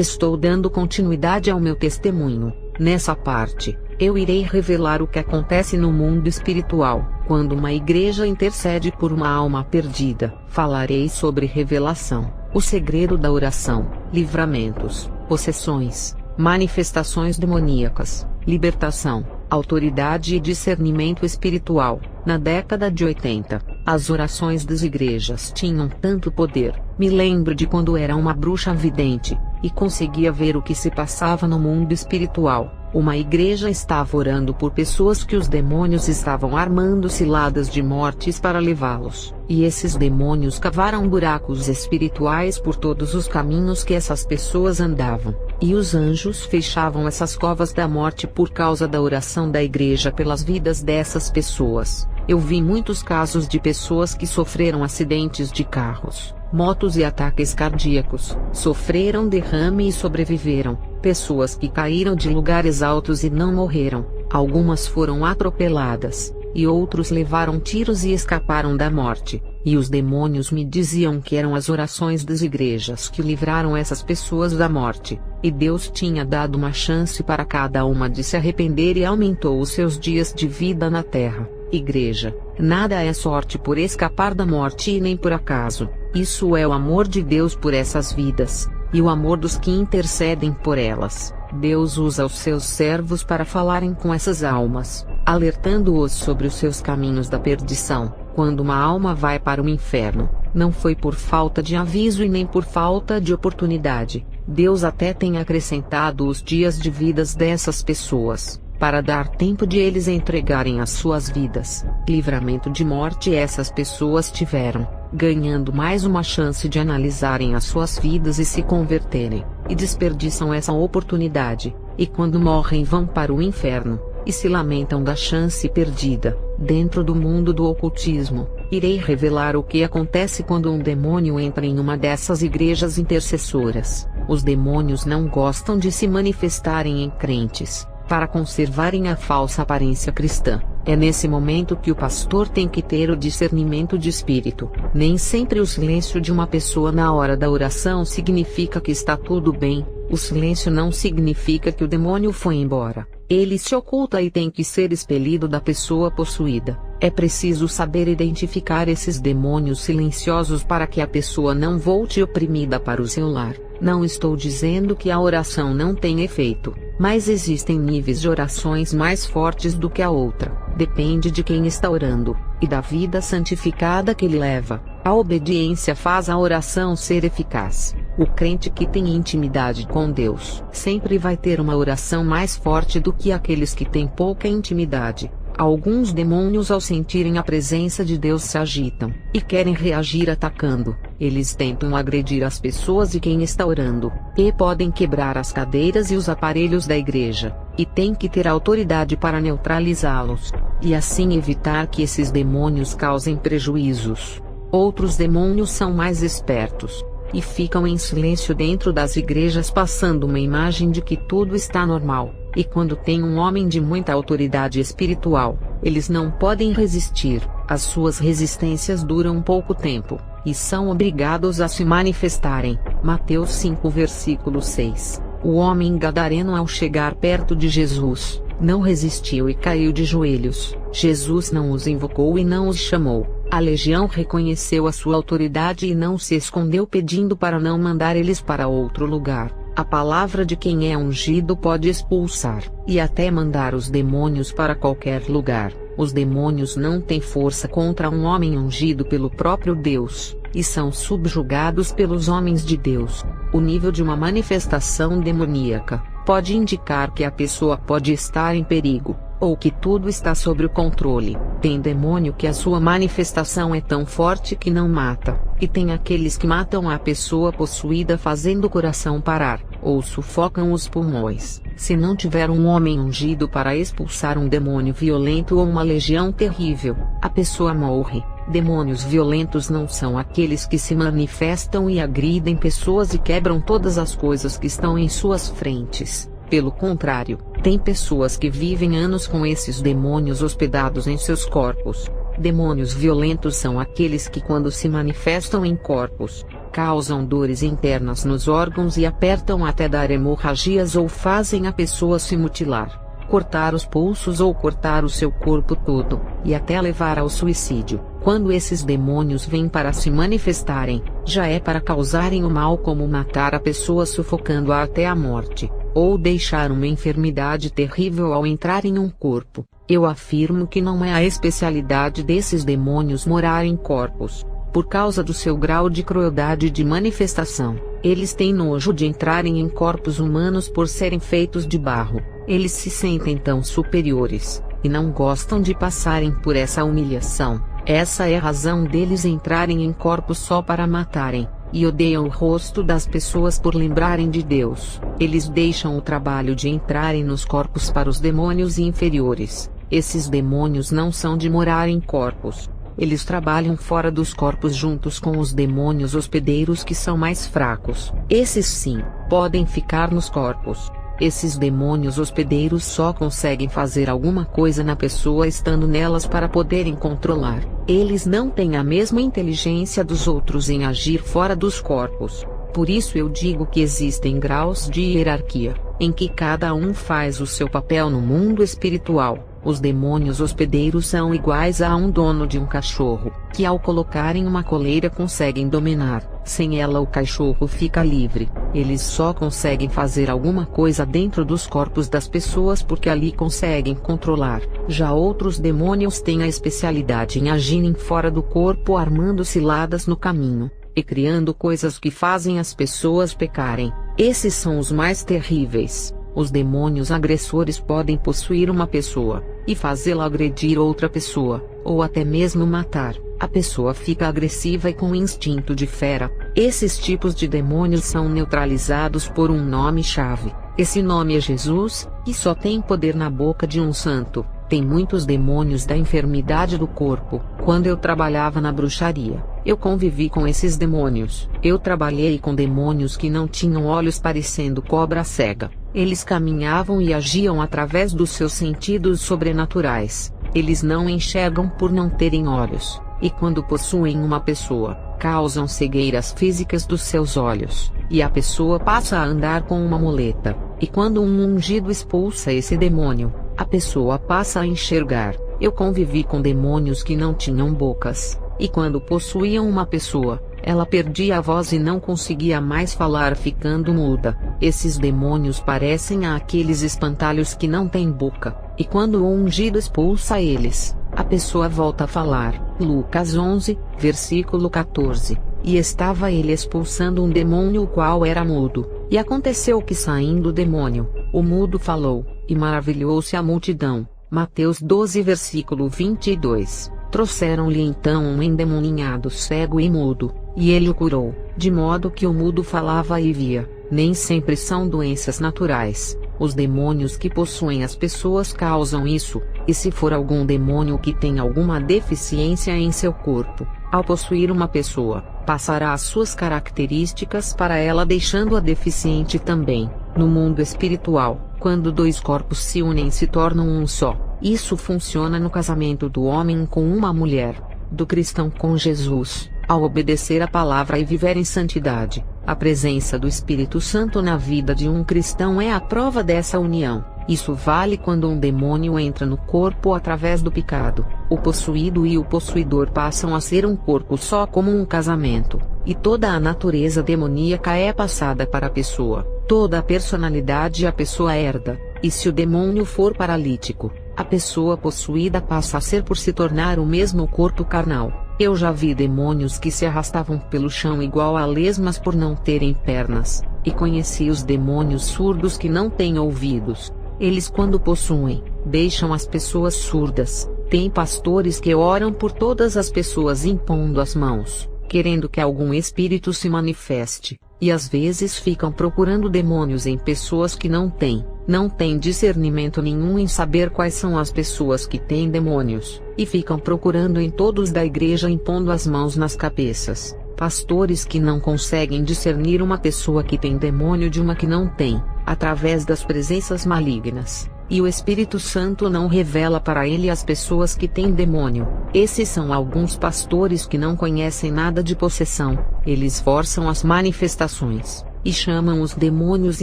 Estou dando continuidade ao meu testemunho. Nessa parte, eu irei revelar o que acontece no mundo espiritual, quando uma igreja intercede por uma alma perdida. Falarei sobre revelação, o segredo da oração, livramentos, possessões, manifestações demoníacas, libertação, autoridade e discernimento espiritual. Na década de 80, as orações das igrejas tinham tanto poder. Me lembro de quando era uma bruxa vidente, e conseguia ver o que se passava no mundo espiritual. Uma igreja estava orando por pessoas que os demônios estavam armando ciladas de mortes para levá-los, e esses demônios cavaram buracos espirituais por todos os caminhos que essas pessoas andavam, e os anjos fechavam essas covas da morte por causa da oração da igreja pelas vidas dessas pessoas. Eu vi muitos casos de pessoas que sofreram acidentes de carros, motos e ataques cardíacos, sofreram derrame e sobreviveram, pessoas que caíram de lugares altos e não morreram, algumas foram atropeladas, e outros levaram tiros e escaparam da morte, e os demônios me diziam que eram as orações das igrejas que livraram essas pessoas da morte, e Deus tinha dado uma chance para cada uma de se arrepender e aumentou os seus dias de vida na terra. Igreja, nada é sorte por escapar da morte e nem por acaso, isso é o amor de Deus por essas vidas, e o amor dos que intercedem por elas. Deus usa os seus servos para falarem com essas almas, alertando-os sobre os seus caminhos da perdição. Quando uma alma vai para o inferno, não foi por falta de aviso e nem por falta de oportunidade. Deus até tem acrescentado os dias de vidas dessas pessoas, para dar tempo de eles entregarem as suas vidas. Livramento de morte essas pessoas tiveram, ganhando mais uma chance de analisarem as suas vidas e se converterem, e desperdiçam essa oportunidade, e quando morrem vão para o inferno, e se lamentam da chance perdida. Dentro do mundo do ocultismo, irei revelar o que acontece quando um demônio entra em uma dessas igrejas intercessoras. Os demônios não gostam de se manifestarem em crentes, para conservarem a falsa aparência cristã. É nesse momento que o pastor tem que ter o discernimento de espírito. Nem sempre o silêncio de uma pessoa na hora da oração significa que está tudo bem. O silêncio não significa que o demônio foi embora. Ele se oculta e tem que ser expelido da pessoa possuída. É preciso saber identificar esses demônios silenciosos para que a pessoa não volte oprimida para o seu lar. Não estou dizendo que a oração não tem efeito, mas existem níveis de orações mais fortes do que a outra. Depende de quem está orando, e da vida santificada que ele leva. A obediência faz a oração ser eficaz. O crente que tem intimidade com Deus sempre vai ter uma oração mais forte do que aqueles que têm pouca intimidade. Alguns demônios, ao sentirem a presença de Deus, se agitam e querem reagir atacando. Eles tentam agredir as pessoas e quem está orando, e podem quebrar as cadeiras e os aparelhos da igreja, e tem que ter autoridade para neutralizá-los, e assim evitar que esses demônios causem prejuízos. Outros demônios são mais espertos, e ficam em silêncio dentro das igrejas, passando uma imagem de que tudo está normal. E quando tem um homem de muita autoridade espiritual, eles não podem resistir. As suas resistências duram pouco tempo, e são obrigados a se manifestarem. Mateus 5 versículo 6. O homem gadareno, ao chegar perto de Jesus, não resistiu e caiu de joelhos. Jesus não os invocou e não os chamou. A legião reconheceu a sua autoridade e não se escondeu, pedindo para não mandar eles para outro lugar. A palavra de quem é ungido pode expulsar, e até mandar os demônios para qualquer lugar. Os demônios não têm força contra um homem ungido pelo próprio Deus, e são subjugados pelos homens de Deus. O nível de uma manifestação demoníaca pode indicar que a pessoa pode estar em perigo, ou que tudo está sob o controle. Tem demônio que a sua manifestação é tão forte que não mata, e tem aqueles que matam a pessoa possuída fazendo o coração parar, ou sufocam os pulmões. Se não tiver um homem ungido para expulsar um demônio violento ou uma legião terrível, a pessoa morre. Demônios violentos não são aqueles que se manifestam e agridem pessoas e quebram todas as coisas que estão em suas frentes. Pelo contrário, tem pessoas que vivem anos com esses demônios hospedados em seus corpos. Demônios violentos são aqueles que, quando se manifestam em corpos, causam dores internas nos órgãos e apertam até dar hemorragias ou fazem a pessoa se mutilar, cortar os pulsos ou cortar o seu corpo todo, e até levar ao suicídio. Quando esses demônios vêm para se manifestarem, já é para causarem o mal, como matar a pessoa sufocando-a até a morte, ou deixar uma enfermidade terrível ao entrar em um corpo. Eu afirmo que não é a especialidade desses demônios morar em corpos. Por causa do seu grau de crueldade de manifestação, eles têm nojo de entrarem em corpos humanos por serem feitos de barro. Eles se sentem tão superiores, e não gostam de passarem por essa humilhação. Essa é a razão deles entrarem em corpos só para matarem, e odeiam o rosto das pessoas por lembrarem de Deus. Eles deixam o trabalho de entrarem nos corpos para os demônios inferiores. Esses demônios não são de morar em corpos. Eles trabalham fora dos corpos juntos com os demônios hospedeiros, que são mais fracos. Esses sim, podem ficar nos corpos. Esses demônios hospedeiros só conseguem fazer alguma coisa na pessoa estando nelas para poderem controlar. Eles não têm a mesma inteligência dos outros em agir fora dos corpos. Por isso eu digo que existem graus de hierarquia, em que cada um faz o seu papel no mundo espiritual. Os demônios hospedeiros são iguais a um dono de um cachorro, que ao colocar em uma coleira conseguem dominar. Sem ela o cachorro fica livre. Eles só conseguem fazer alguma coisa dentro dos corpos das pessoas porque ali conseguem controlar. Já outros demônios têm a especialidade em agirem fora do corpo, armando ciladas no caminho, e criando coisas que fazem as pessoas pecarem. Esses são os mais terríveis. Os demônios agressores podem possuir uma pessoa, e fazê-la agredir outra pessoa, ou até mesmo matar. A pessoa fica agressiva e com instinto de fera. Esses tipos de demônios são neutralizados por um nome-chave. Esse nome é Jesus, que só tem poder na boca de um santo. Tem muitos demônios da enfermidade do corpo. Quando eu trabalhava na bruxaria, eu convivi com esses demônios. Eu trabalhei com demônios que não tinham olhos, parecendo cobra cega. Eles caminhavam e agiam através dos seus sentidos sobrenaturais. Eles não enxergam por não terem olhos, e quando possuem uma pessoa, causam cegueiras físicas dos seus olhos, e a pessoa passa a andar com uma muleta. E quando um ungido expulsa esse demônio, a pessoa passa a enxergar. Eu convivi com demônios que não tinham bocas, e quando possuíam uma pessoa, ela perdia a voz e não conseguia mais falar, ficando muda. Esses demônios parecem aqueles espantalhos que não têm boca, e quando o ungido expulsa eles, a pessoa volta a falar. Lucas 11, versículo 14. E estava ele expulsando um demônio, o qual era mudo. E aconteceu que, saindo o demônio, o mudo falou, e maravilhou-se a multidão. Mateus 12, versículo 22. Trouxeram-lhe então um endemoninhado cego e mudo, e ele o curou, de modo que o mudo falava e via. Nem sempre são doenças naturais. Os demônios que possuem as pessoas causam isso, e se for algum demônio que tem alguma deficiência em seu corpo, ao possuir uma pessoa, passará as suas características para ela, deixando-a deficiente também. No mundo espiritual, quando dois corpos se unem e se tornam um só, isso funciona no casamento do homem com uma mulher, do cristão com Jesus, ao obedecer a palavra e viver em santidade. A presença do Espírito Santo na vida de um cristão é a prova dessa união. Isso vale quando um demônio entra no corpo através do pecado. O possuído e o possuidor passam a ser um corpo só, como um casamento, e toda a natureza demoníaca é passada para a pessoa. Toda a personalidade a pessoa herda, e se o demônio for paralítico, a pessoa possuída passa a ser por se tornar o mesmo corpo carnal. Eu já vi demônios que se arrastavam pelo chão igual a lesmas por não terem pernas, e conheci os demônios surdos que não têm ouvidos. Eles, quando possuem, deixam as pessoas surdas. Tem pastores que oram por todas as pessoas impondo as mãos, querendo que algum espírito se manifeste, e às vezes ficam procurando demônios em pessoas que não têm discernimento nenhum em saber quais são as pessoas que têm demônios, e ficam procurando em todos da igreja impondo as mãos nas cabeças. Pastores que não conseguem discernir uma pessoa que tem demônio de uma que não tem, através das presenças malignas. e o Espírito Santo não revela para ele as pessoas que têm demônio. Esses são alguns pastores que não conhecem nada de possessão. Eles forçam as manifestações e chamam os demônios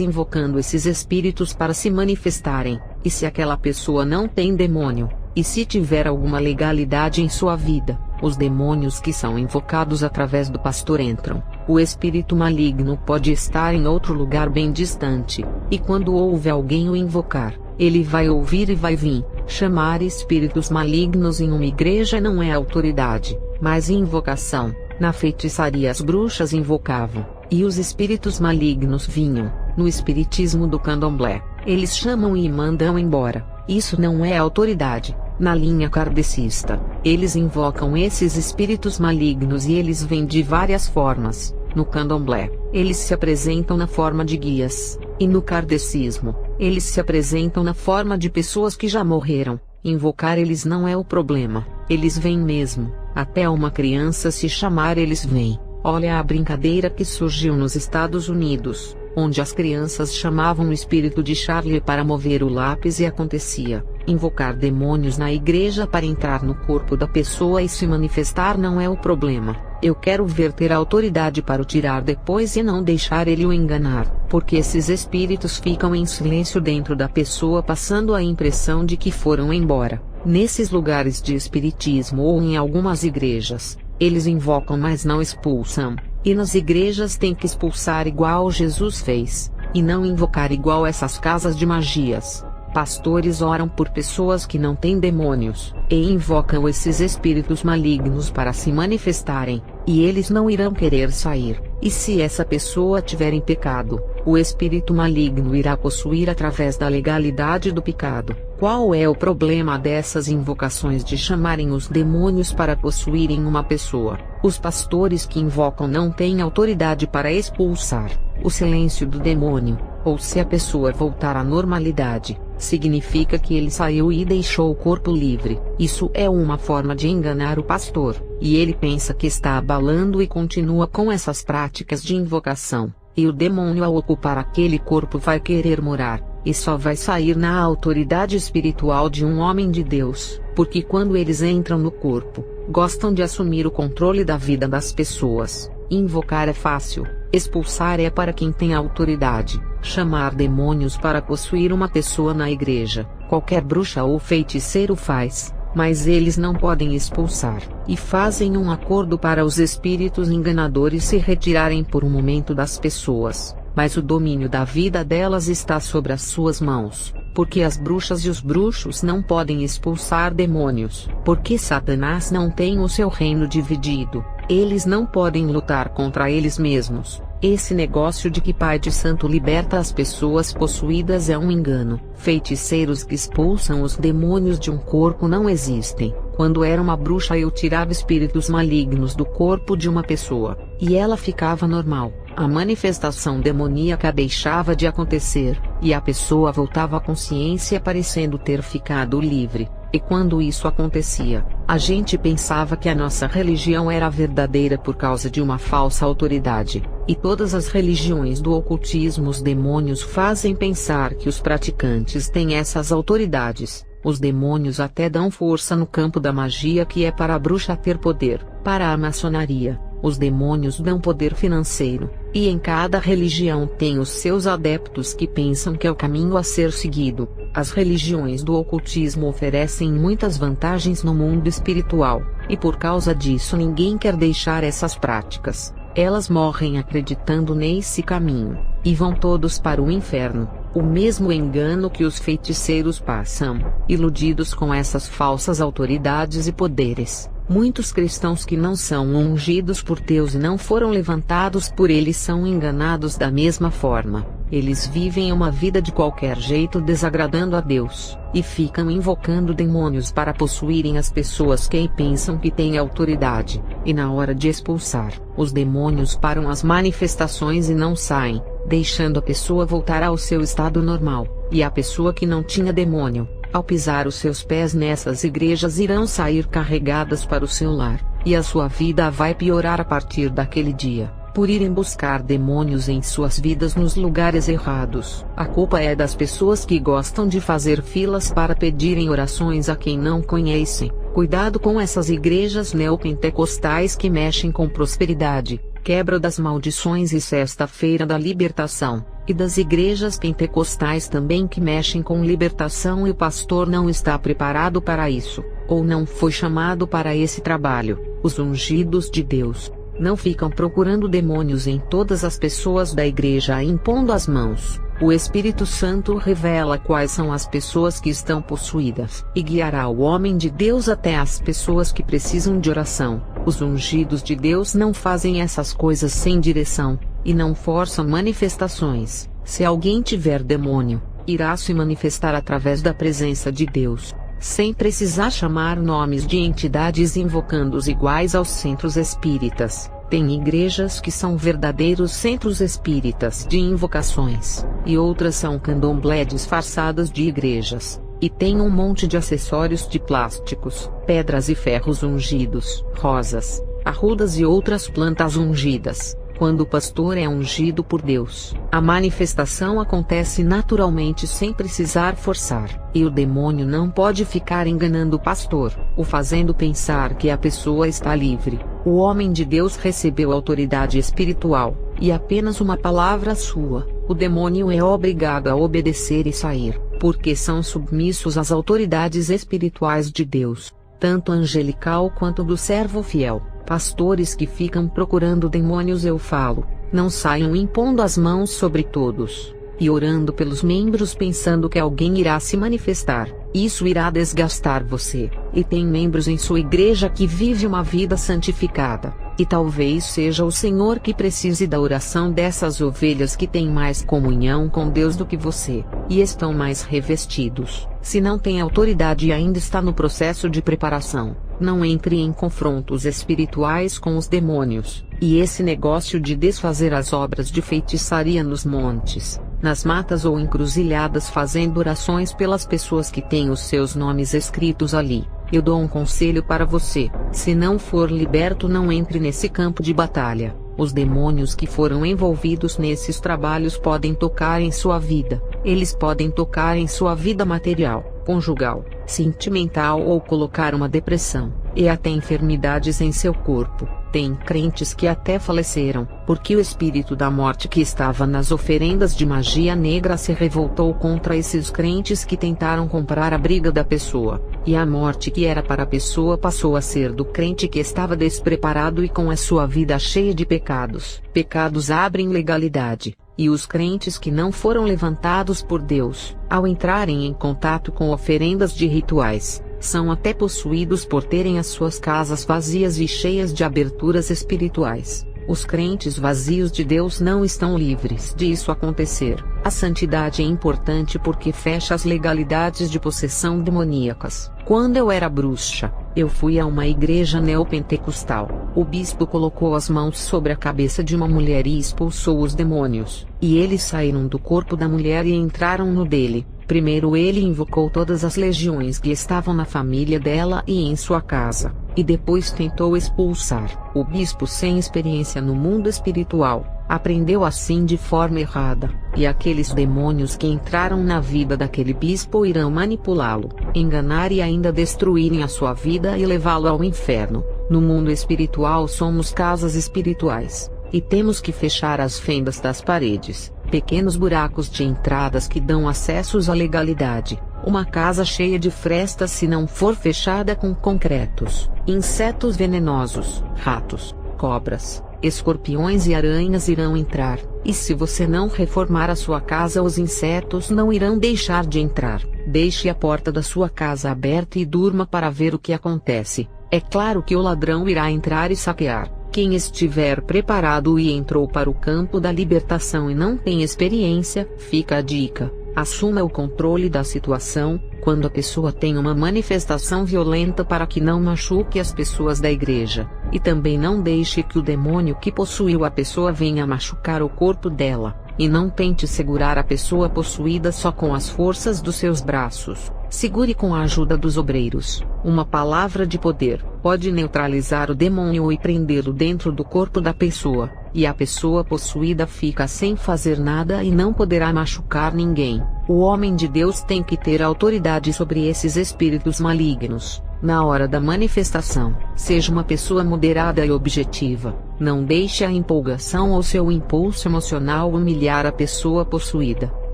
invocando esses espíritos para se manifestarem. E se aquela pessoa não tem demônio, e se tiver alguma legalidade em sua vida, os demônios que são invocados através do pastor entram. O espírito maligno pode estar em outro lugar bem distante, e quando ouve alguém o invocar, ele vai ouvir e vai vir. Chamar espíritos malignos em uma igreja não é autoridade, mas invocação. Na feitiçaria as bruxas invocavam, e os espíritos malignos vinham. No espiritismo do candomblé, eles chamam e mandam embora. Isso não é autoridade. Na linha kardecista, eles invocam esses espíritos malignos e eles vêm de várias formas. No candomblé, eles se apresentam na forma de guias, e no kardecismo, eles se apresentam na forma de pessoas que já morreram. Invocar eles não é o problema, eles vêm mesmo. Até uma criança se chamar eles vêm. Olha a brincadeira que surgiu nos Estados Unidos, onde as crianças chamavam o espírito de Charlie para mover o lápis e acontecia. Invocar demônios na igreja para entrar no corpo da pessoa e se manifestar não é o problema. Eu quero ver ter autoridade para o tirar depois e não deixar ele o enganar, porque esses espíritos ficam em silêncio dentro da pessoa passando a impressão de que foram embora. Nesses lugares de espiritismo ou em algumas igrejas, eles invocam mas não expulsam, e nas igrejas tem que expulsar igual Jesus fez, e não invocar igual essas casas de magias. Pastores oram por pessoas que não têm demônios, e invocam esses espíritos malignos para se manifestarem, e eles não irão querer sair. E se essa pessoa tiver em pecado, o espírito maligno irá possuir através da legalidade do pecado. Qual é o problema dessas invocações de chamarem os demônios para possuírem uma pessoa? Os pastores que invocam não têm autoridade para expulsar o silêncio do demônio, ou se a pessoa voltar à normalidade, significa que ele saiu e deixou o corpo livre. Isso é uma forma de enganar o pastor, e ele pensa que está abalando e continua com essas práticas de invocação, e o demônio ao ocupar aquele corpo vai querer morar, e só vai sair na autoridade espiritual de um homem de Deus, porque quando eles entram no corpo, gostam de assumir o controle da vida das pessoas. Invocar é fácil, expulsar é para quem tem autoridade. Chamar demônios para possuir uma pessoa na igreja, qualquer bruxa ou feiticeiro faz, mas eles não podem expulsar, e fazem um acordo para os espíritos enganadores se retirarem por um momento das pessoas, mas o domínio da vida delas está sobre as suas mãos, porque as bruxas e os bruxos não podem expulsar demônios, porque Satanás não tem o seu reino dividido, eles não podem lutar contra eles mesmos. Esse negócio de que Pai de Santo liberta as pessoas possuídas é um engano. Feiticeiros que expulsam os demônios de um corpo não existem. Quando era uma bruxa eu tirava espíritos malignos do corpo de uma pessoa, e ela ficava normal. A manifestação demoníaca deixava de acontecer, e a pessoa voltava à consciência parecendo ter ficado livre. E quando isso acontecia, a gente pensava que a nossa religião era verdadeira por causa de uma falsa autoridade. E todas as religiões do ocultismo os demônios fazem pensar que os praticantes têm essas autoridades. Os demônios até dão força no campo da magia que é para a bruxa ter poder. Para a maçonaria, os demônios dão poder financeiro. E em cada religião tem os seus adeptos que pensam que é o caminho a ser seguido. As religiões do ocultismo oferecem muitas vantagens no mundo espiritual, e por causa disso ninguém quer deixar essas práticas. Elas morrem acreditando nesse caminho, e vão todos para o inferno. O mesmo engano que os feiticeiros passam, iludidos com essas falsas autoridades e poderes. Muitos cristãos que não são ungidos por Deus e não foram levantados por Ele são enganados da mesma forma. Eles vivem uma vida de qualquer jeito desagradando a Deus, e ficam invocando demônios para possuírem as pessoas que pensam que têm autoridade, e na hora de expulsar, os demônios param as manifestações e não saem, deixando a pessoa voltar ao seu estado normal, e a pessoa que não tinha demônio, ao pisar os seus pés nessas igrejas irão sair carregadas para o seu lar, e a sua vida vai piorar a partir daquele dia. por irem buscar demônios em suas vidas nos lugares errados. A culpa é das pessoas que gostam de fazer filas para pedirem orações a quem não conhecem. Cuidado com essas igrejas neopentecostais que mexem com prosperidade, quebra das maldições e sexta-feira da libertação, e das igrejas pentecostais também que mexem com libertação e o pastor não está preparado para isso, ou não foi chamado para esse trabalho. Os ungidos de Deus não ficam procurando demônios em todas as pessoas da igreja impondo as mãos. O Espírito Santo revela quais são as pessoas que estão possuídas e guiará o homem de Deus até as pessoas que precisam de oração. Os ungidos de Deus não fazem essas coisas sem direção, e não forçam manifestações. Se alguém tiver demônio, irá se manifestar através da presença de Deus, sem precisar chamar nomes de entidades invocando-os iguais aos centros espíritas. Tem igrejas que são verdadeiros centros espíritas de invocações, e outras são candomblé disfarçadas de igrejas, e tem um monte de acessórios de plásticos, pedras e ferros ungidos, rosas, arrudas e outras plantas ungidas. Quando o pastor é ungido por Deus, a manifestação acontece naturalmente sem precisar forçar, e o demônio não pode ficar enganando o pastor, o fazendo pensar que a pessoa está livre. O homem de Deus recebeu autoridade espiritual, e apenas uma palavra sua, o demônio é obrigado a obedecer e sair, porque são submissos às autoridades espirituais de Deus, tanto angelical quanto do servo fiel. Pastores que ficam procurando demônios, eu falo, não saiam impondo as mãos sobre todos, e orando pelos membros pensando que alguém irá se manifestar. Isso irá desgastar você. E tem membros em sua igreja que vive uma vida santificada, e talvez seja o Senhor que precise da oração dessas ovelhas que têm mais comunhão com Deus do que você, e estão mais revestidos. Se não tem autoridade e ainda está no processo de preparação, não entre em confrontos espirituais com os demônios. E esse negócio de desfazer as obras de feitiçaria nos montes, nas matas ou encruzilhadas fazendo orações pelas pessoas que têm os seus nomes escritos ali, eu dou um conselho para você: se não for liberto, não entre nesse campo de batalha. Os demônios que foram envolvidos nesses trabalhos podem tocar em sua vida. Eles podem tocar em sua vida material, conjugal, sentimental ou colocar uma depressão, e até enfermidades em seu corpo. Tem crentes que até faleceram, porque o espírito da morte que estava nas oferendas de magia negra se revoltou contra esses crentes que tentaram comprar a briga da pessoa, e a morte que era para a pessoa passou a ser do crente que estava despreparado e com a sua vida cheia de pecados. Pecados abrem legalidade, e os crentes que não foram levantados por Deus, ao entrarem em contato com oferendas de rituais, são até possuídos por terem as suas casas vazias e cheias de aberturas espirituais. Os crentes vazios de Deus não estão livres de isso acontecer. A santidade é importante porque fecha as legalidades de possessão demoníacas. Quando eu era bruxa, eu fui a uma igreja neopentecostal. O bispo colocou as mãos sobre a cabeça de uma mulher e expulsou os demônios, e eles saíram do corpo da mulher e entraram no dele. Primeiro ele invocou todas as legiões que estavam na família dela e em sua casa, e depois tentou expulsar. O bispo, sem experiência no mundo espiritual, aprendeu assim de forma errada, e aqueles demônios que entraram na vida daquele bispo irão manipulá-lo, enganar e ainda destruírem a sua vida e levá-lo ao inferno. No mundo espiritual somos casas espirituais, e temos que fechar as fendas das paredes, pequenos buracos de entradas que dão acessos à legalidade. Uma casa cheia de frestas, se não for fechada com concretos, insetos venenosos, ratos, cobras, escorpiões e aranhas irão entrar, e se você não reformar a sua casa, os insetos não irão deixar de entrar. Deixe a porta da sua casa aberta e durma para ver o que acontece. É claro que o ladrão irá entrar e saquear. Quem estiver preparado e entrou para o campo da libertação e não tem experiência, fica a dica: assuma o controle da situação. Quando a pessoa tem uma manifestação violenta, para que não machuque as pessoas da igreja, e também não deixe que o demônio que possuiu a pessoa venha machucar o corpo dela, e não tente segurar a pessoa possuída só com as forças dos seus braços. Segure com a ajuda dos obreiros. Uma palavra de poder pode neutralizar o demônio e prendê-lo dentro do corpo da pessoa. e a pessoa possuída fica sem fazer nada e não poderá machucar ninguém. O homem de Deus tem que ter autoridade sobre esses espíritos malignos. Na hora da manifestação, seja uma pessoa moderada e objetiva. Não deixe a empolgação ou seu impulso emocional humilhar a pessoa possuída,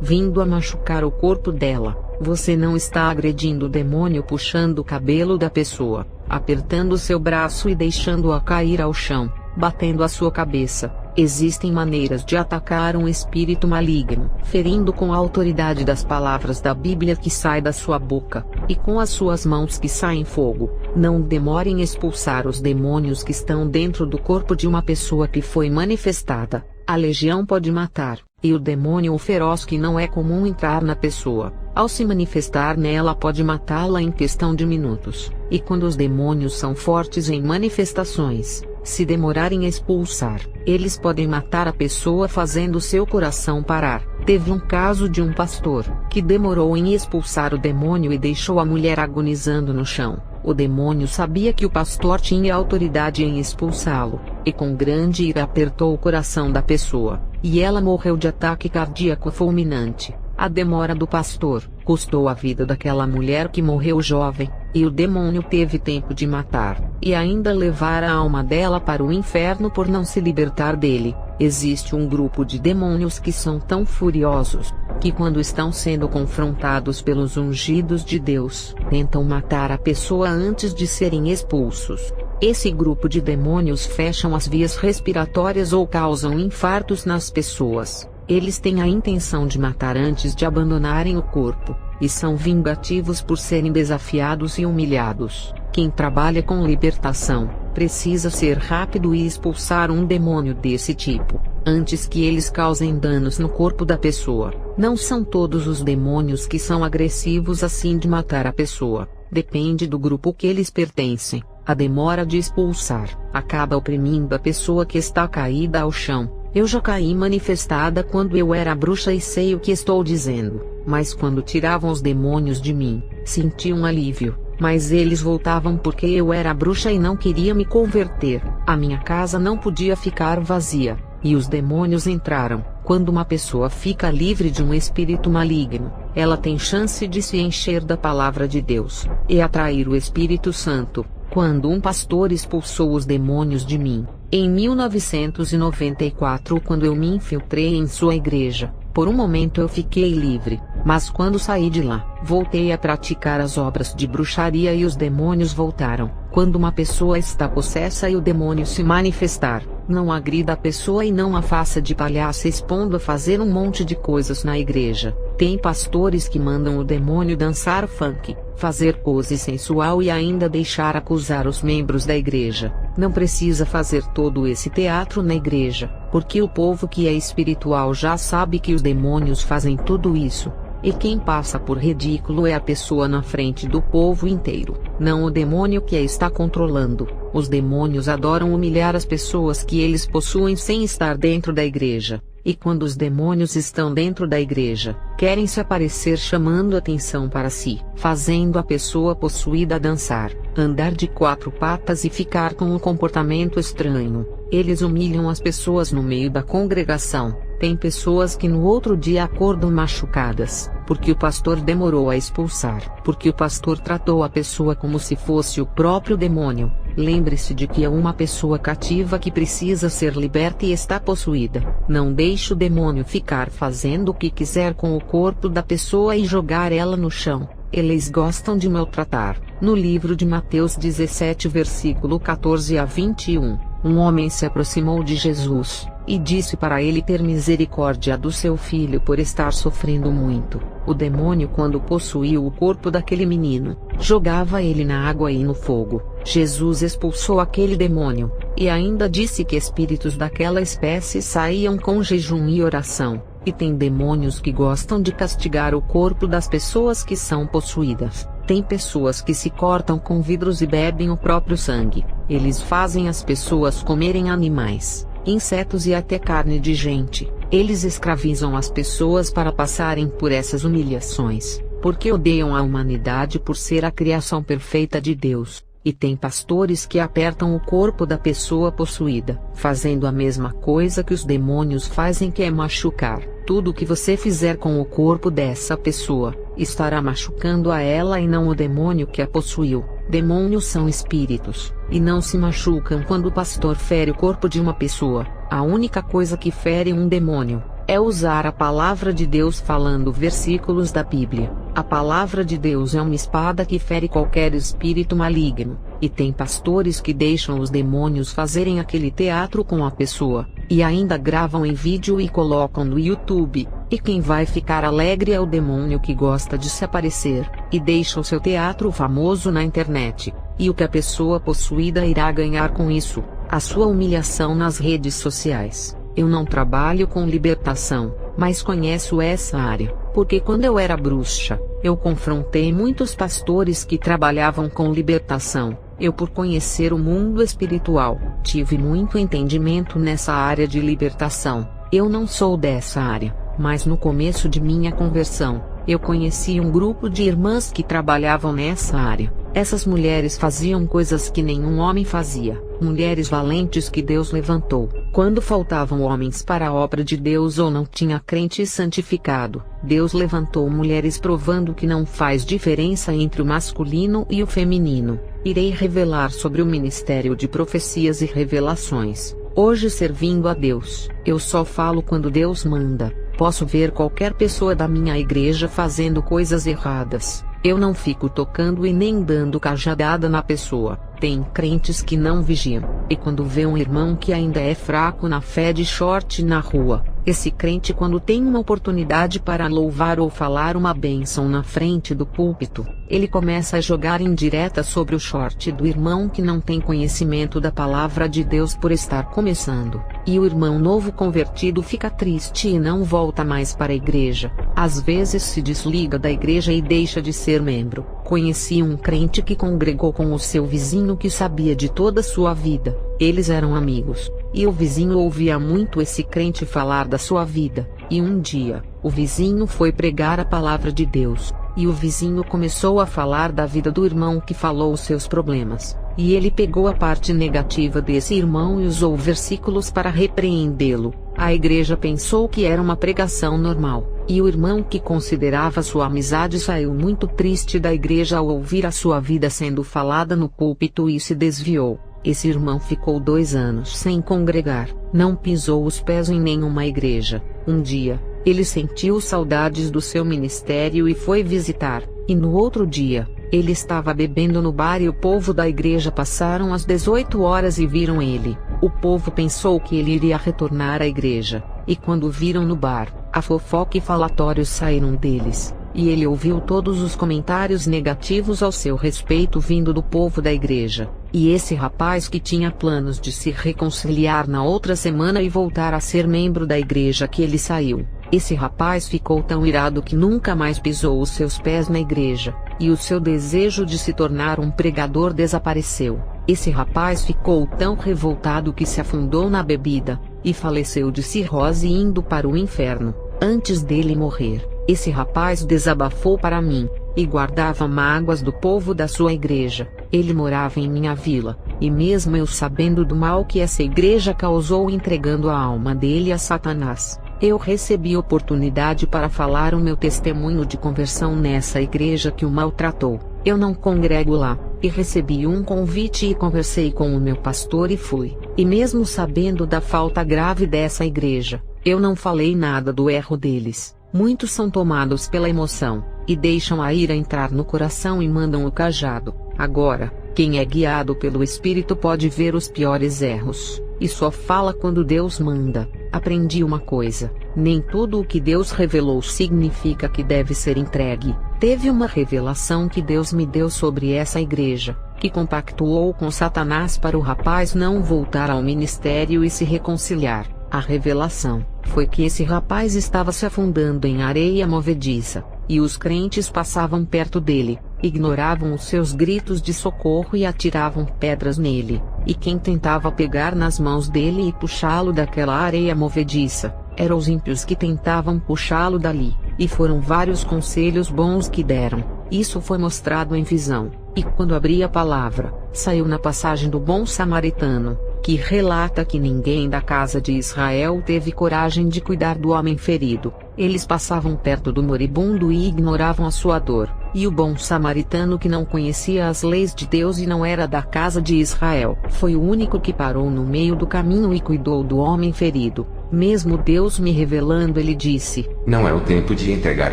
vindo a machucar o corpo dela. Você não está agredindo o demônio puxando o cabelo da pessoa, apertando seu braço e deixando-a cair ao chão, batendo a sua cabeça. Existem maneiras de atacar um espírito maligno, ferindo com a autoridade das palavras da Bíblia que sai da sua boca, e com as suas mãos que saem fogo. Não demore em expulsar os demônios que estão dentro do corpo de uma pessoa que foi manifestada. A legião pode matar, e o demônio feroz que não é comum entrar na pessoa, ao se manifestar nela pode matá-la em questão de minutos. E quando os demônios são fortes em manifestações, se demorarem a expulsar, eles podem matar a pessoa fazendo seu coração parar. Teve um caso de um pastor, que demorou em expulsar o demônio e deixou a mulher agonizando no chão. O demônio sabia que o pastor tinha autoridade em expulsá-lo, e com grande ira apertou o coração da pessoa, e ela morreu de ataque cardíaco fulminante. A demora do pastor custou a vida daquela mulher que morreu jovem, e o demônio teve tempo de matar, e ainda levar a alma dela para o inferno por não se libertar dele. Existe um grupo de demônios que são tão furiosos, que quando estão sendo confrontados pelos ungidos de Deus, tentam matar a pessoa antes de serem expulsos. Esse grupo de demônios fecham as vias respiratórias ou causam infartos nas pessoas. Eles têm a intenção de matar antes de abandonarem o corpo, e são vingativos por serem desafiados e humilhados. Quem trabalha com libertação, precisa ser rápido e expulsar um demônio desse tipo, antes que eles causem danos no corpo da pessoa. Não são todos os demônios que são agressivos assim de matar a pessoa, depende do grupo que eles pertencem. A demora de expulsar, acaba oprimindo a pessoa que está caída ao chão. Eu já caí manifestada quando eu era bruxa e sei o que estou dizendo, mas quando tiravam os demônios de mim, senti um alívio, mas eles voltavam porque eu era bruxa e não queria me converter. A minha casa não podia ficar vazia, e os demônios entraram. Quando uma pessoa fica livre de um espírito maligno, ela tem chance de se encher da palavra de Deus, e atrair o Espírito Santo. Quando um pastor expulsou os demônios de mim, em 1994, quando eu me infiltrei em sua igreja, por um momento eu fiquei livre, mas quando saí de lá, voltei a praticar as obras de bruxaria e os demônios voltaram. Quando uma pessoa está possessa e o demônio se manifestar, não agrida a pessoa e não a faça de palhaça expondo a fazer um monte de coisas na igreja. Tem pastores que mandam o demônio dançar funk, fazer pose sensual e ainda deixar acusar os membros da igreja. Não precisa fazer todo esse teatro na igreja, porque o povo que é espiritual já sabe que os demônios fazem tudo isso. E quem passa por ridículo é a pessoa na frente do povo inteiro, não o demônio que a está controlando. Os demônios adoram humilhar as pessoas que eles possuem sem estar dentro da igreja. E quando os demônios estão dentro da igreja, querem se aparecer chamando atenção para si, fazendo a pessoa possuída dançar, andar de quatro patas e ficar com um comportamento estranho. Eles humilham as pessoas no meio da congregação. Tem pessoas que no outro dia acordam machucadas, porque o pastor demorou a expulsar, porque o pastor tratou a pessoa como se fosse o próprio demônio. Lembre-se de que é uma pessoa cativa que precisa ser liberta e está possuída. Não deixe o demônio ficar fazendo o que quiser com o corpo da pessoa e jogar ela no chão. Eles gostam de maltratar. No livro de Mateus 17, versículo 14 a 21, um homem se aproximou de Jesus e disse para ele ter misericórdia do seu filho por estar sofrendo muito. O demônio, quando possuiu o corpo daquele menino, jogava ele na água e no fogo. Jesus expulsou aquele demônio, e ainda disse que espíritos daquela espécie saíam com jejum e oração. E tem demônios que gostam de castigar o corpo das pessoas que são possuídas. Tem pessoas que se cortam com vidros e bebem o próprio sangue. Eles fazem as pessoas comerem animais, insetos e até carne de gente. Eles escravizam as pessoas para passarem por essas humilhações, porque odeiam a humanidade por ser a criação perfeita de Deus. e tem pastores que apertam o corpo da pessoa possuída, fazendo a mesma coisa que os demônios fazem, que é machucar. Tudo o que você fizer com o corpo dessa pessoa, estará machucando a ela e não o demônio que a possuiu. Demônios são espíritos, e não se machucam quando o pastor fere o corpo de uma pessoa. A única coisa que fere um demônio é usar a palavra de Deus falando versículos da Bíblia. A palavra de Deus é uma espada que fere qualquer espírito maligno, e tem pastores que deixam os demônios fazerem aquele teatro com a pessoa, e ainda gravam em vídeo e colocam no YouTube, e quem vai ficar alegre é o demônio que gosta de se aparecer, e deixa o seu teatro famoso na internet. E o que a pessoa possuída irá ganhar com isso? A sua humilhação nas redes sociais. Eu não trabalho com libertação, mas conheço essa área, porque quando eu era bruxa, eu confrontei muitos pastores que trabalhavam com libertação. Eu, por conhecer o mundo espiritual, tive muito entendimento nessa área de libertação. Eu não sou dessa área, mas no começo de minha conversão, eu conheci um grupo de irmãs que trabalhavam nessa área. Essas mulheres faziam coisas que nenhum homem fazia, mulheres valentes que Deus levantou. Quando faltavam homens para a obra de Deus ou não tinha crente santificado, Deus levantou mulheres provando que não faz diferença entre o masculino e o feminino. Irei revelar sobre o ministério de profecias e revelações. Hoje, servindo a Deus, eu só falo quando Deus manda. Posso ver qualquer pessoa da minha igreja fazendo coisas erradas. Eu não fico tocando e nem dando cajadada na pessoa. Tem crentes que não vigiam, e quando vê um irmão que ainda é fraco na fé de short na rua, esse crente, quando tem uma oportunidade para louvar ou falar uma bênção na frente do púlpito, ele começa a jogar indireta sobre o short do irmão que não tem conhecimento da palavra de Deus por estar começando, e o irmão novo convertido fica triste e não volta mais para a igreja. Às vezes se desliga da igreja e deixa de ser membro. Conheci um crente que congregou com o seu vizinho que sabia de toda a sua vida. Eles eram amigos, e o vizinho ouvia muito esse crente falar da sua vida. E um dia, o vizinho foi pregar a palavra de Deus, e o vizinho começou a falar da vida do irmão que falou os seus problemas. E ele pegou a parte negativa desse irmão e usou versículos para repreendê-lo. A igreja pensou que era uma pregação normal, e o irmão que considerava sua amizade saiu muito triste da igreja ao ouvir a sua vida sendo falada no púlpito e se desviou. Esse irmão ficou 2 anos sem congregar, não pisou os pés em nenhuma igreja. Um dia, ele sentiu saudades do seu ministério e foi visitar, e no outro dia, ele estava bebendo no bar e o povo da igreja passaram às 18 horas e viram ele. O povo pensou que ele iria retornar à igreja, e quando viram no bar, a fofoca e falatórios saíram deles, e ele ouviu todos os comentários negativos ao seu respeito vindo do povo da igreja. E esse rapaz, que tinha planos de se reconciliar na outra semana e voltar a ser membro da igreja que ele saiu, esse rapaz ficou tão irado que nunca mais pisou os seus pés na igreja, e o seu desejo de se tornar um pregador desapareceu. Esse rapaz ficou tão revoltado que se afundou na bebida, e faleceu de cirrose indo para o inferno. Antes dele morrer, esse rapaz desabafou para mim, e guardava mágoas do povo da sua igreja. Ele morava em minha vila, e mesmo eu sabendo do mal que essa igreja causou entregando a alma dele a Satanás, eu recebi oportunidade para falar o meu testemunho de conversão nessa igreja que o maltratou. Eu não congrego lá, e recebi um convite e conversei com o meu pastor e fui. E mesmo sabendo da falta grave dessa igreja, eu não falei nada do erro deles. Muitos são tomados pela emoção, e deixam a ira entrar no coração e mandam o cajado. Agora, quem é guiado pelo Espírito pode ver os piores erros, e só fala quando Deus manda. Aprendi uma coisa: nem tudo o que Deus revelou significa que deve ser entregue. Teve uma revelação que Deus me deu sobre essa igreja, que compactuou com Satanás para o rapaz não voltar ao ministério e se reconciliar. A revelação foi que esse rapaz estava se afundando em areia movediça, e os crentes passavam perto dele, ignoravam os seus gritos de socorro e atiravam pedras nele, e quem tentava pegar nas mãos dele e puxá-lo daquela areia movediça, eram os ímpios que tentavam puxá-lo dali, e foram vários conselhos bons que deram. Isso foi mostrado em visão. E quando abri a palavra, saiu na passagem do bom samaritano, que relata que ninguém da casa de Israel teve coragem de cuidar do homem ferido. Eles passavam perto do moribundo e ignoravam a sua dor. E o bom samaritano, que não conhecia as leis de Deus e não era da casa de Israel, foi o único que parou no meio do caminho e cuidou do homem ferido. Mesmo Deus me revelando, ele disse: Não é o tempo de entregar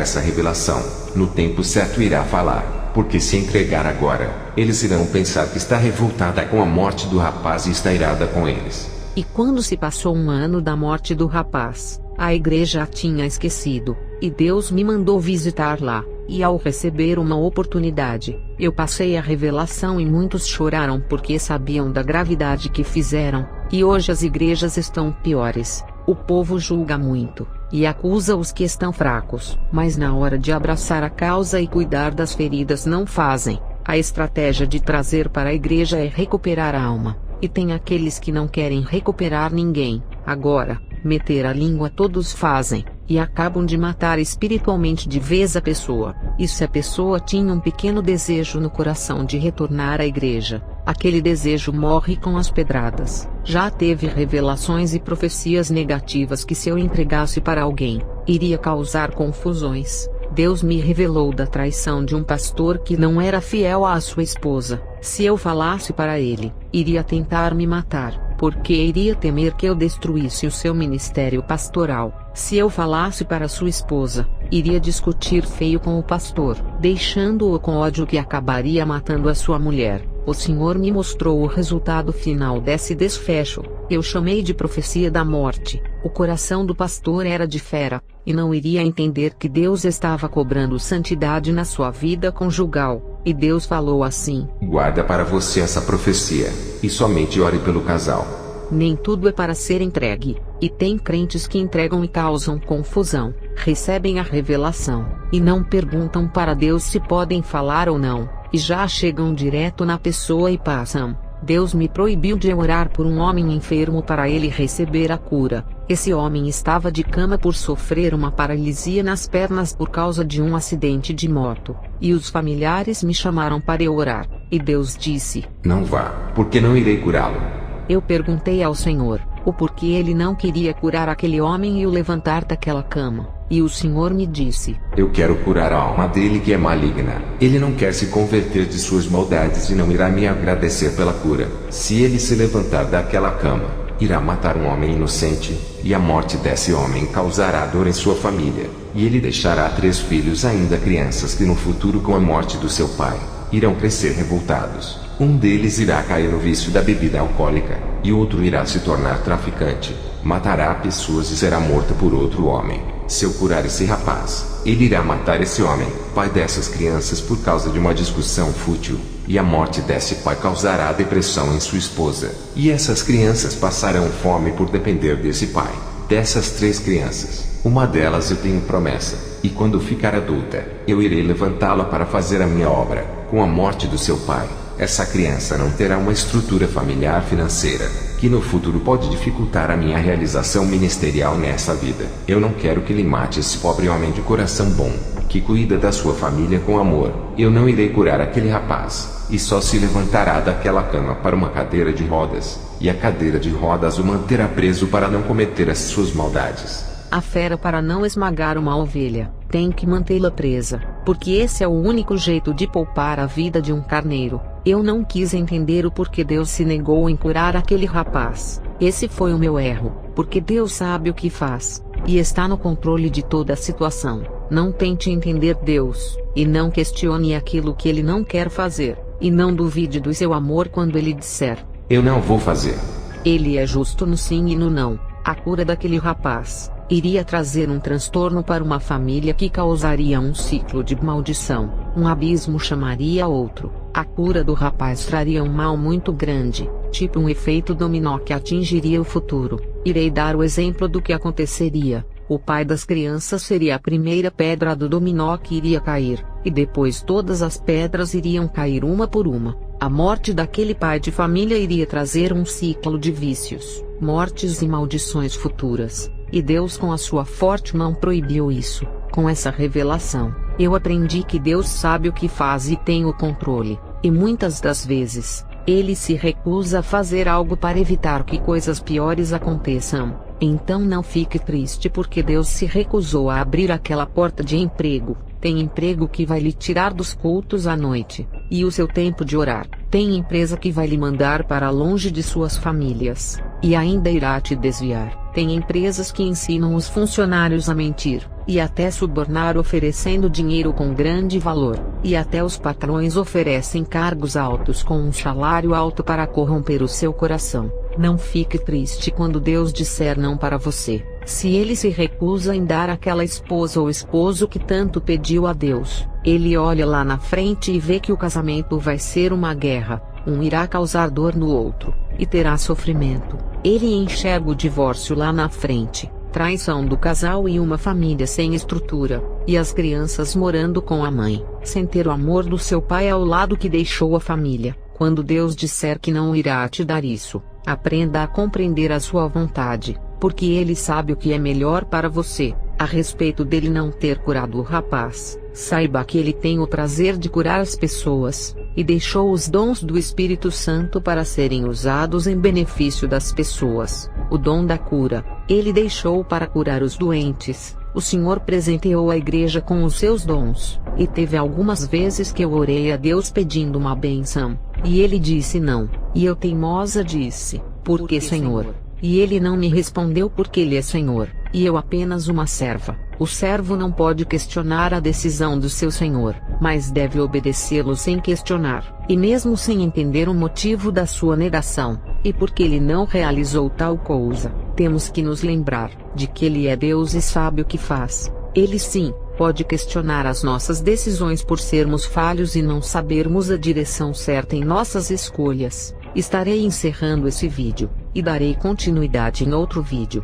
essa revelação. No tempo certo irá falar. Porque se entregar agora, eles irão pensar que está revoltada com a morte do rapaz e está irada com eles. E quando se passou 1 ano da morte do rapaz, a igreja a tinha esquecido, e Deus me mandou visitar lá, e ao receber uma oportunidade, eu passei a revelação e muitos choraram porque sabiam da gravidade que fizeram, e hoje as igrejas estão piores. O povo julga muito, e acusa os que estão fracos, mas na hora de abraçar a causa e cuidar das feridas não fazem. A estratégia de trazer para a igreja é recuperar a alma, e tem aqueles que não querem recuperar ninguém. Agora, meter a língua todos fazem, e acabam de matar espiritualmente de vez a pessoa. E se a pessoa tinha um pequeno desejo no coração de retornar à igreja, aquele desejo morre com as pedradas. Já teve revelações e profecias negativas que se eu entregasse para alguém, iria causar confusões. Deus me revelou da traição de um pastor que não era fiel à sua esposa. Se eu falasse para ele, iria tentar me matar, porque iria temer que eu destruísse o seu ministério pastoral. Se eu falasse para sua esposa, iria discutir feio com o pastor, deixando-o com ódio que acabaria matando a sua mulher. O Senhor me mostrou o resultado final desse desfecho. Eu chamei de profecia da morte. O coração do pastor era de fera, e não iria entender que Deus estava cobrando santidade na sua vida conjugal. E Deus falou assim: Guarda para você essa profecia, e somente ore pelo casal. Nem tudo é para ser entregue, e tem crentes que entregam e causam confusão, recebem a revelação, e não perguntam para Deus se podem falar ou não, e já chegam direto na pessoa e passam. Deus me proibiu de orar por um homem enfermo para ele receber a cura. Esse homem estava de cama por sofrer uma paralisia nas pernas por causa de um acidente de moto, e os familiares me chamaram para eu orar, e Deus disse: Não vá, porque não irei curá-lo. Eu perguntei ao Senhor o porquê ele não queria curar aquele homem e o levantar daquela cama, e o Senhor me disse: Eu quero curar a alma dele que é maligna. Ele não quer se converter de suas maldades e não irá me agradecer pela cura. Se ele se levantar daquela cama, irá matar um homem inocente, e a morte desse homem causará dor em sua família, e ele deixará 3 filhos ainda crianças que no futuro, com a morte do seu pai, irão crescer revoltados. Um deles irá cair no vício da bebida alcoólica, e outro irá se tornar traficante, matará pessoas e será morto por outro homem. Se eu curar esse rapaz, ele irá matar esse homem, pai dessas crianças, por causa de uma discussão fútil, e a morte desse pai causará depressão em sua esposa, e essas crianças passarão fome por depender desse pai. Dessas 3 crianças, uma delas eu tenho promessa, e quando ficar adulta, eu irei levantá-la para fazer a minha obra. Com a morte do seu pai, essa criança não terá uma estrutura familiar financeira, que no futuro pode dificultar a minha realização ministerial nessa vida. Eu não quero que ele mate esse pobre homem de coração bom, que cuida da sua família com amor. Eu não irei curar aquele rapaz, e só se levantará daquela cama para uma cadeira de rodas, e a cadeira de rodas o manterá preso para não cometer as suas maldades. A fera, para não esmagar uma ovelha, tem que mantê-la presa, porque esse é o único jeito de poupar a vida de um carneiro. Eu não quis entender o porquê Deus se negou em curar aquele rapaz. Esse foi o meu erro, porque Deus sabe o que faz, e está no controle de toda a situação. Não tente entender Deus, e não questione aquilo que Ele não quer fazer, e não duvide do seu amor quando Ele disser: Eu não vou fazer. Ele é justo no sim e no não. A cura daquele rapaz iria trazer um transtorno para uma família que causaria um ciclo de maldição. Um abismo chamaria outro. A cura do rapaz traria um mal muito grande, tipo um efeito dominó que atingiria o futuro. Irei dar o exemplo do que aconteceria. O pai das crianças seria a primeira pedra do dominó que iria cair, e depois todas as pedras iriam cair uma por uma. A morte daquele pai de família iria trazer um ciclo de vícios, mortes e maldições futuras. E Deus, com a sua forte mão, proibiu isso. Com essa revelação, eu aprendi que Deus sabe o que faz e tem o controle. E muitas das vezes, ele se recusa a fazer algo para evitar que coisas piores aconteçam. Então não fique triste porque Deus se recusou a abrir aquela porta de emprego. Tem emprego que vai lhe tirar dos cultos à noite, e o seu tempo de orar. Tem empresa que vai lhe mandar para longe de suas famílias, e ainda irá te desviar. Tem empresas que ensinam os funcionários a mentir, e até subornar oferecendo dinheiro com grande valor, e até os patrões oferecem cargos altos com um salário alto para corromper o seu coração. Não fique triste quando Deus disser não para você. Se ele se recusa em dar aquela esposa ou esposo que tanto pediu a Deus, ele olha lá na frente e vê que o casamento vai ser uma guerra, um irá causar dor no outro, e terá sofrimento. Ele enxerga o divórcio lá na frente, traição do casal e uma família sem estrutura, e as crianças morando com a mãe, sem ter o amor do seu pai ao lado que deixou a família. Quando Deus disser que não irá te dar isso, aprenda a compreender a sua vontade, porque ele sabe o que é melhor para você. A respeito dele não ter curado o rapaz, saiba que ele tem o prazer de curar as pessoas, e deixou os dons do Espírito Santo para serem usados em benefício das pessoas. O dom da cura, ele deixou para curar os doentes. O Senhor presenteou a igreja com os seus dons, e teve algumas vezes que eu orei a Deus pedindo uma bênção, e ele disse não, e eu teimosa disse, por que Senhor? E ele não me respondeu porque ele é Senhor, e eu apenas uma serva. O servo não pode questionar a decisão do seu Senhor, mas deve obedecê-lo sem questionar, e mesmo sem entender o motivo da sua negação, e porque ele não realizou tal coisa, temos que nos lembrar de que ele é Deus e sabe o que faz. Ele sim, pode questionar as nossas decisões por sermos falhos e não sabermos a direção certa em nossas escolhas. Estarei encerrando esse vídeo, e darei continuidade em outro vídeo.